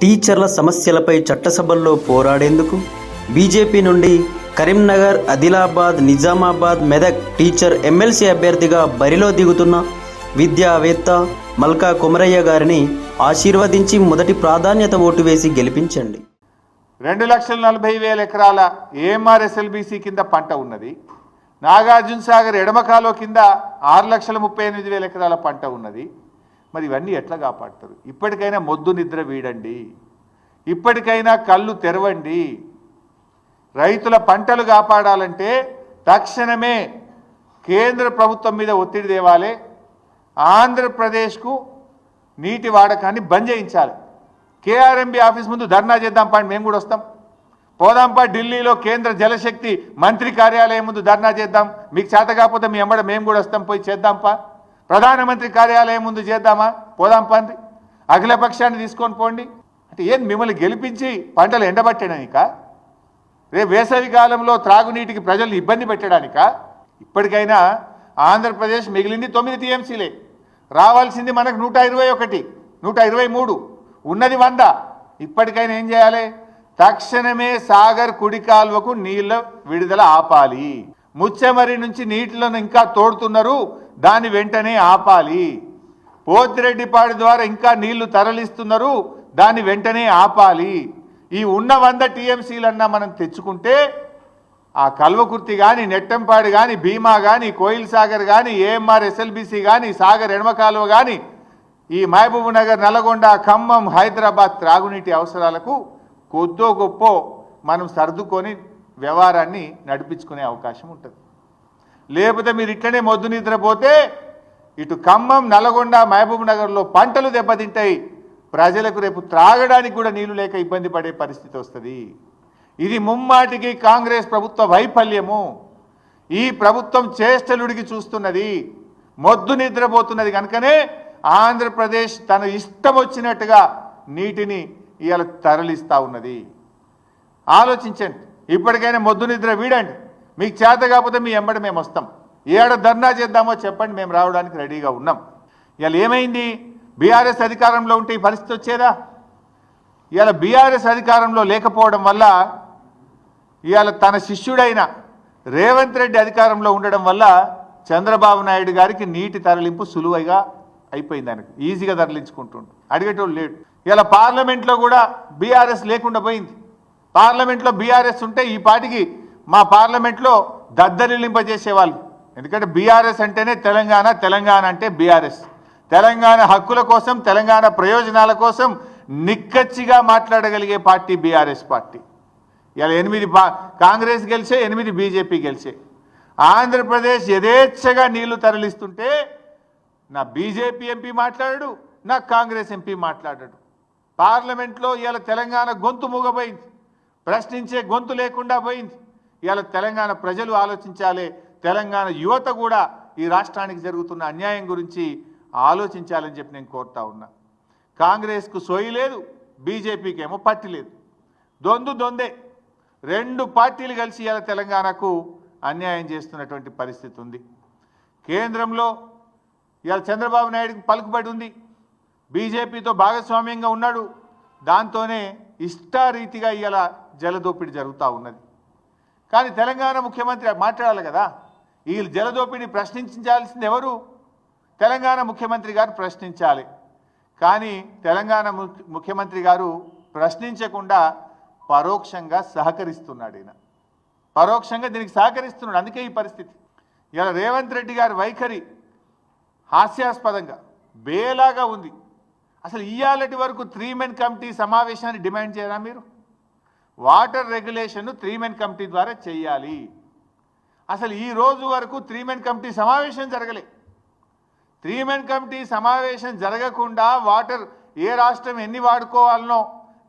టీచర్ల సమస్యలపై చట్టసభల్లో పోరాడేందుకు బీజేపీ నుండి కరీంనగర్, ఆదిలాబాద్, నిజామాబాద్, మెదక్ టీచర్ ఎమ్మెల్సీ అభ్యర్థిగా బరిలో దిగుతున్న విద్యావేత్త మల్కా కొమరయ్య గారిని ఆశీర్వదించి మొదటి ప్రాధాన్యత ఓటు వేసి గెలిపించండి. 2,40,000 ఎకరాల ఏఎంఆర్ఎస్ఎల్బీసీ కింద పంట ఉన్నది. నాగార్జున సాగర్ ఎడమ కాలువ కింద 6,38,000 ఎకరాల పంట ఉన్నది. మరి ఇవన్నీ ఎట్లా కాపాడతారు? ఇప్పటికైనా మొద్దు నిద్ర వీడండి, ఇప్పటికైనా కళ్ళు తెరవండి. రైతుల పంటలు కాపాడాలంటే తక్షణమే కేంద్ర ప్రభుత్వం మీద ఒత్తిడి తేవాలి. ఆంధ్రప్రదేశ్కు నీటి వాడకాన్ని బంద్ చేయించాలి. కేఆర్ఎంబీ ఆఫీస్ ముందు ధర్నా చేద్దాం పాండి, మేము కూడా వస్తాం. పోదాంపా ఢిల్లీలో కేంద్ర జలశక్తి మంత్రి కార్యాలయం ముందు ధర్నా చేద్దాం. మీకు చేత కాకపోతే మీ ఎంబడ మేము కూడా వస్తాం, పోయి చేద్దాంపా. ప్రధానమంత్రి కార్యాలయం ముందు చేద్దామా, పోదాంపా అండి. అఖిలపక్షాన్ని తీసుకొని పోండి. అంటే ఏం మిమ్మల్ని గెలిపించి పంటలు ఎండబట్టడానిక? రేపు వేసవి కాలంలో త్రాగునీటికి ప్రజల్ని ఇబ్బంది పెట్టడానిక? ఇప్పటికైనా ఆంధ్రప్రదేశ్ మిగిలింది 9 టీఎంసీలే, రావాల్సింది మనకు 121, 123, ఉన్నది 100. ఇప్పటికైనా ఏం చేయాలి? తక్షణమే సాగర్ కుడి కాల్వకు నీళ్ళ విడుదల ఆపాలి. ముచ్చెమరి నుంచి నీటిలను ఇంకా తోడుతున్నారు, దాన్ని వెంటనే ఆపాలి. పోతిరెడ్డిపాడు ద్వారా ఇంకా నీళ్లు తరలిస్తున్నారు, దాన్ని వెంటనే ఆపాలి. ఈ ఉన్న 100 టీఎంసీలన్నా మనం తెచ్చుకుంటే ఆ కల్వకుర్తి కానీ, నెట్టంపాడు కానీ, భీమా కానీ, కోయిల్ సాగర్ కానీ, ఏఎంఆర్ ఎస్ఎల్బీసీ కానీ, సాగర్ ఎడమ కాలువ కానీ, ఈ మహబూబ్ నగర్, నల్గొండ, ఖమ్మం, హైదరాబాద్ త్రాగునీటి అవసరాలకు కొద్దో గొప్పో మనం సర్దుకొని వ్యవహారాన్ని నడిపించుకునే అవకాశం ఉంటుంది. లేకపోతే మీరు ఇట్లనే మొద్దు నిద్రపోతే ఇటు ఖమ్మం, నల్గొండ, మహబూబ్ నగర్లో పంటలు దెబ్బతింటాయి. ప్రజలకు రేపు త్రాగడానికి కూడా నీళ్లు లేక ఇబ్బంది పడే పరిస్థితి వస్తుంది. ఇది ముమ్మాటికి కాంగ్రెస్ ప్రభుత్వ వైఫల్యము. ఈ ప్రభుత్వం చేష్టలుడికి చూస్తున్నది, మొద్దు నిద్రపోతున్నది. కనుకనే ఆంధ్రప్రదేశ్ తన ఇష్టం వచ్చినట్టుగా నీటిని ఇవాళ తరలిస్తూ ఉన్నది. ఆలోచించండి, ఇప్పటికైనా మొద్దు నిద్ర వీడండి. మీకు చేత కాకపోతే మీ ఎంబడి మేము వస్తాం. ఏడ ధర్నా చేద్దామో చెప్పండి, మేము రావడానికి రెడీగా ఉన్నాం. ఇవాళ ఏమైంది? బీఆర్ఎస్ అధికారంలో ఉంటే ఈ పరిస్థితి వచ్చేదా? ఇవాళ బీఆర్ఎస్ అధికారంలో లేకపోవడం వల్ల, ఇవాళ తన శిష్యుడైన రేవంత్ రెడ్డి అధికారంలో ఉండడం వల్ల చంద్రబాబు నాయుడు గారికి నీటి తరలింపు సులువుగా అయిపోయింది. ఆయనకు ఈజీగా తరలించుకుంటుండు, అడిగేటోళ్ళు లేడు. ఇలా పార్లమెంట్లో కూడా బీఆర్ఎస్ లేకుండా పోయింది. పార్లమెంట్లో బీఆర్ఎస్ ఉంటే ఈ పాటికి మా పార్లమెంట్లో దద్దరిల్లింపజేసేవాళ్ళు. ఎందుకంటే బీఆర్ఎస్ అంటేనే తెలంగాణ, తెలంగాణ అంటే బీఆర్ఎస్. తెలంగాణ హక్కుల కోసం, తెలంగాణ ప్రయోజనాల కోసం నిక్కచ్చిగా మాట్లాడగలిగే పార్టీ బీఆర్ఎస్ పార్టీ. ఇలా 8 కాంగ్రెస్ గెలిచే, 8 బీజేపీ గెలిచే. ఆంధ్రప్రదేశ్ యథేచ్ఛగా నీళ్లు తరలిస్తుంటే నా బీజేపీ ఎంపీ మాట్లాడాడు, నా కాంగ్రెస్ ఎంపీ మాట్లాడాడు. పార్లమెంట్లో ఇవాళ తెలంగాణ గొంతు మూగపోయింది, ప్రశ్నించే గొంతు లేకుండా పోయింది. ఇవాళ తెలంగాణ ప్రజలు ఆలోచించాలి, తెలంగాణ యువత కూడా ఈ రాష్ట్రానికి జరుగుతున్న అన్యాయం గురించి ఆలోచించాలని చెప్పి నేను కోరుతా ఉన్నా. కాంగ్రెస్కు సోయి లేదు, బీజేపీకి ఏమో పట్టి లేదు. దొందే 2 పార్టీలు కలిసి ఇవాళ తెలంగాణకు అన్యాయం చేస్తున్నటువంటి పరిస్థితి ఉంది. కేంద్రంలో ఇవాళ చంద్రబాబు నాయుడుకి పలుకుబడి ఉంది, బీజేపీతో భాగస్వామ్యంగా ఉన్నాడు. దాంతోనే ఇష్టారీతిగా ఇవాళ జలదోపిడీ జరుగుతూ ఉన్నది. కానీ తెలంగాణ ముఖ్యమంత్రి మాట్లాడాలి కదా. ఈ జలదోపిడీ ప్రశ్నించాల్సింది ఎవరు? తెలంగాణ ముఖ్యమంత్రి గారు ప్రశ్నించాలి. కానీ తెలంగాణ ముఖ్యమంత్రి గారు ప్రశ్నించకుండా పరోక్షంగా సహకరిస్తున్నాడు. ఈయన పరోక్షంగా దీనికి సహకరిస్తున్నాడు. అందుకే ఈ పరిస్థితి. ఇలా రేవంత్ రెడ్డి గారి వైఖరి హాస్యాస్పదంగా బేలాగా ఉంది. అసలు ఇయ్యాలటి వరకు 3 మెన్ కమిటీ సమావేశాన్ని డిమాండ్ చేయరా మీరు? వాటర్ రెగ్యులేషన్ 3 మెన్ కమిటీ ద్వారా చేయాలి. అసలు ఈ రోజు వరకు 3 మెన్ కమిటీ సమావేశం జరగలే. 3 మెన్ కమిటీ సమావేశం జరగకుండా వాటర్ ఏ రాష్ట్రం ఎన్ని వాడుకోవాలనో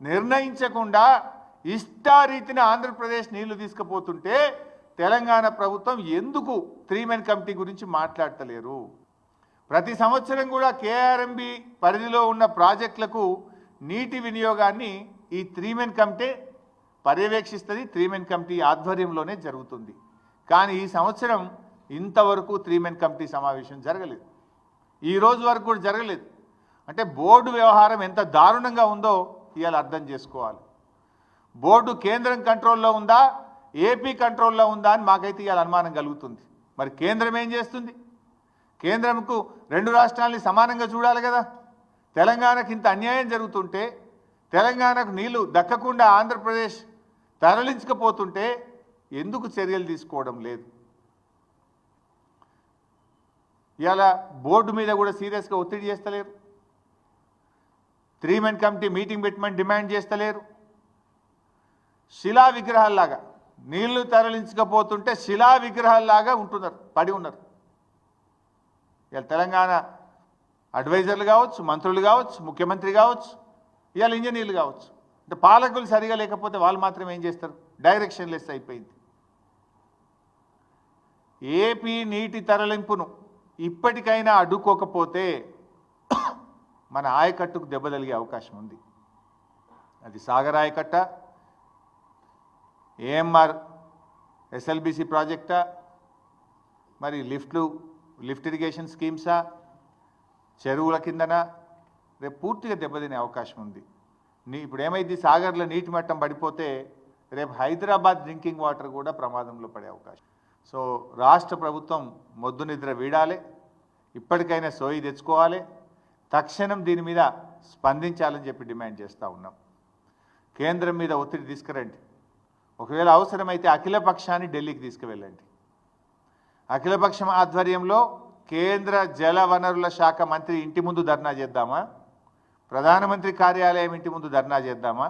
నిర్ణయించకుండా ఇష్టారీతిని ఆంధ్రప్రదేశ్ నీళ్లు తీసుకుపోతుంటే తెలంగాణ ప్రభుత్వం ఎందుకు 3 మెన్ కమిటీ గురించి మాట్లాడతలేరు? ప్రతి సంవత్సరం కూడా కేఆర్ఎంబీ పరిధిలో ఉన్న ప్రాజెక్టులకు నీటి వినియోగాన్ని ఈ 3 మెన్ కమిటీ పర్యవేక్షిస్తుంది. 3 మెన్ కమిటీ ఆధ్వర్యంలోనే జరుగుతుంది. కానీ ఈ సంవత్సరం ఇంతవరకు 3 మెన్ కమిటీ సమావేశం జరగలేదు. ఈ రోజు వరకు కూడా జరగలేదు. అంటే బోర్డు వ్యవహారం ఎంత దారుణంగా ఉందో ఇవాళ అర్థం చేసుకోవాలి. బోర్డు కేంద్రం కంట్రోల్లో ఉందా, ఏపీ కంట్రోల్లో ఉందా అని మాకైతే ఇవాళ అనుమానం కలుగుతుంది. మరి కేంద్రం ఏం చేస్తుంది? కేంద్రంకు రెండు రాష్ట్రాలని సమానంగా చూడాలి కదా. తెలంగాణకు ఇంత అన్యాయం జరుగుతుంటే, తెలంగాణకు నీళ్లు దక్కకుండా ఆంధ్రప్రదేశ్ తరలించకపోతుంటే ఎందుకు చర్యలు తీసుకోవడం లేదు? ఇవాళ బోర్డు మీద కూడా సీరియస్గా ఒత్తిడి చేస్తలేరు. 3 మెన్ కమిటీ మీటింగ్ పెట్టమని డిమాండ్ చేస్తలేరు. శిలా విగ్రహాల్లాగా నీళ్లు తరలించకపోతుంటే శిలా విగ్రహాల్లాగా ఉంటున్నారు, పడి ఉన్నారు. ఇవాళ తెలంగాణ అడ్వైజర్లు కావచ్చు, మంత్రులు కావచ్చు, ముఖ్యమంత్రి కావచ్చు, ఇవాళ ఇంజనీర్లు కావచ్చు. అంటే పాలకులు సరిగా లేకపోతే వాళ్ళు మాత్రం ఏం చేస్తారు? డైరెక్షన్ లెస్ అయిపోయింది. ఏపీ నీటి తరలింపును ఇప్పటికైనా అడ్డుకోకపోతే మన ఆయకట్టుకు దెబ్బ తగిలే అవకాశం ఉంది. అది సాగర్ ఆయకట్ట, ఏఎంఆర్ ఎస్ఎల్బిసి ప్రాజెక్టా, మరి లిఫ్ట్ ఇరిగేషన్ స్కీమ్సా, చెరువుల కిందనా, రేపు పూర్తిగా దెబ్బతినే అవకాశం ఉంది. ఇప్పుడు ఏమైంది, సాగర్లో నీటి మట్టం పడిపోతే రేపు హైదరాబాద్ డ్రింకింగ్ వాటర్ కూడా ప్రమాదంలో పడే అవకాశం. సో రాష్ట్ర ప్రభుత్వం మొద్దు నిద్ర వీడాలి, ఇప్పటికైనా సోయి తెచ్చుకోవాలి, తక్షణం దీని మీద స్పందించాలని చెప్పి డిమాండ్ చేస్తూ ఉన్నాం. కేంద్రం మీద ఒత్తిడి తీసుకురండి. ఒకవేళ అవసరమైతే అఖిలపక్షాన్ని ఢిల్లీకి తీసుకువెళ్ళండి. అఖిలపక్షం ఆధ్వర్యంలో కేంద్ర జల వనరుల శాఖ మంత్రి ఇంటి ముందు ధర్నా చేద్దామా, ప్రధానమంత్రి కార్యాలయం ఇంటి ముందు ధర్నా చేద్దామా,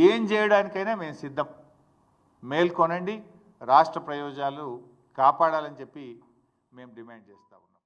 ఏం చేయడానికైనా మేము సిద్ధం. మేల్కొనండి, రాష్ట్ర ప్రయోజనాలు కాపాడాలని చెప్పి మేము డిమాండ్ చేస్తూ ఉన్నాం.